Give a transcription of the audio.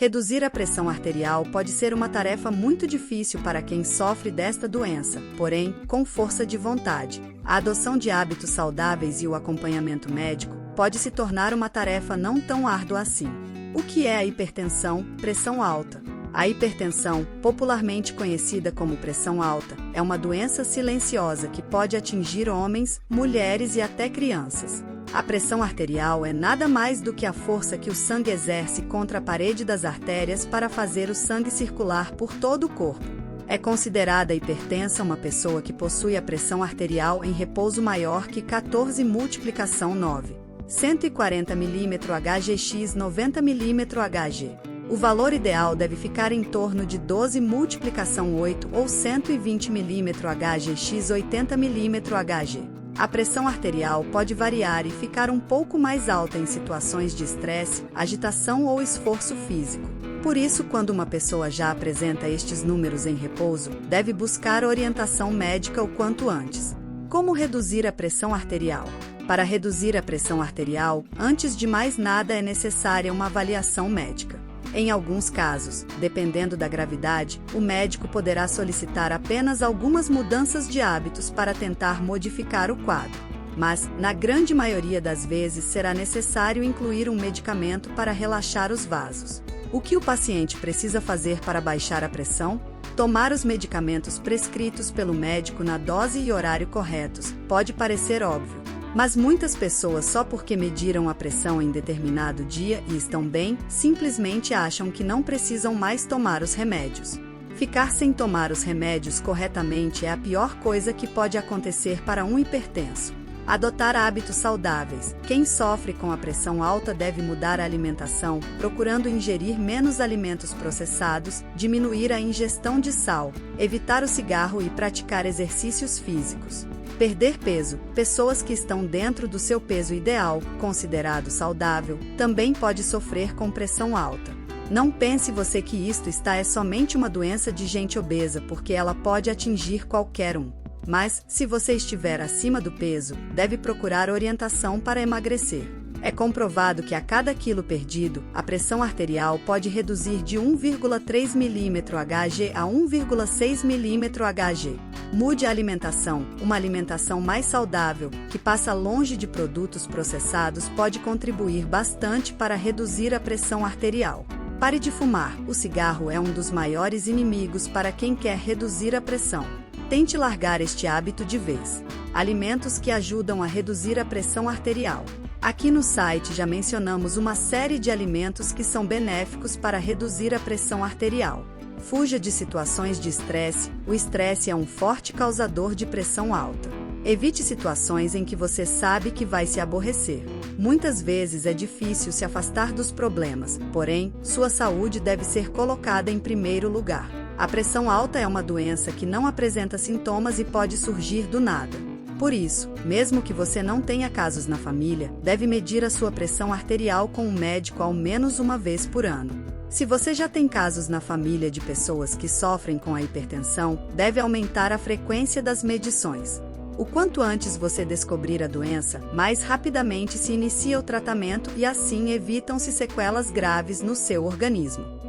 Reduzir a pressão arterial pode ser uma tarefa muito difícil para quem sofre desta doença, porém, com força de vontade, a adoção de hábitos saudáveis e o acompanhamento médico pode se tornar uma tarefa não tão árdua assim. O que é a hipertensão, pressão alta? A hipertensão, popularmente conhecida como pressão alta, é uma doença silenciosa que pode atingir homens, mulheres e até crianças. A pressão arterial é nada mais do que a força que o sangue exerce contra a parede das artérias para fazer o sangue circular por todo o corpo. É considerada hipertensa uma pessoa que possui a pressão arterial em repouso maior que 14 multiplicação 9. 140 mm Hg/x 90 mm Hg. O valor ideal deve ficar em torno de 12 multiplicação 8 ou 120 mm Hg/x 80 mm Hg. A pressão arterial pode variar e ficar um pouco mais alta em situações de estresse, agitação ou esforço físico. Por isso, quando uma pessoa já apresenta estes números em repouso, deve buscar orientação médica o quanto antes. Como reduzir a pressão arterial? Para reduzir a pressão arterial, antes de mais nada é necessária uma avaliação médica. Em alguns casos, dependendo da gravidade, o médico poderá solicitar apenas algumas mudanças de hábitos para tentar modificar o quadro. Mas, na grande maioria das vezes, será necessário incluir um medicamento para relaxar os vasos. O que o paciente precisa fazer para baixar a pressão? Tomar os medicamentos prescritos pelo médico na dose e horário corretos. Pode parecer óbvio. Mas muitas pessoas, só porque mediram a pressão em determinado dia e estão bem, simplesmente acham que não precisam mais tomar os remédios. Ficar sem tomar os remédios corretamente é a pior coisa que pode acontecer para um hipertenso. Adotar hábitos saudáveis. Quem sofre com a pressão alta deve mudar a alimentação, procurando ingerir menos alimentos processados, diminuir a ingestão de sal, evitar o cigarro e praticar exercícios físicos. Perder peso. Pessoas que estão dentro do seu peso ideal, considerado saudável, também pode sofrer com pressão alta. Não pense você que isto é somente uma doença de gente obesa, porque ela pode atingir qualquer um. Mas, se você estiver acima do peso, deve procurar orientação para emagrecer. É comprovado que a cada quilo perdido, a pressão arterial pode reduzir de 1,3 mm Hg a 1,6 mm Hg. Mude a alimentação. Uma alimentação mais saudável, que passa longe de produtos processados, pode contribuir bastante para reduzir a pressão arterial. Pare de fumar. O cigarro é um dos maiores inimigos para quem quer reduzir a pressão. Tente largar este hábito de vez. Alimentos que ajudam a reduzir a pressão arterial. Aqui no site já mencionamos uma série de alimentos que são benéficos para reduzir a pressão arterial. Fuja de situações de estresse. O estresse é um forte causador de pressão alta. Evite situações em que você sabe que vai se aborrecer. Muitas vezes é difícil se afastar dos problemas, porém, sua saúde deve ser colocada em primeiro lugar. A pressão alta é uma doença que não apresenta sintomas e pode surgir do nada. Por isso, mesmo que você não tenha casos na família, deve medir a sua pressão arterial com um médico ao menos uma vez por ano. Se você já tem casos na família de pessoas que sofrem com a hipertensão, deve aumentar a frequência das medições. O quanto antes você descobrir a doença, mais rapidamente se inicia o tratamento e assim evitam-se sequelas graves no seu organismo.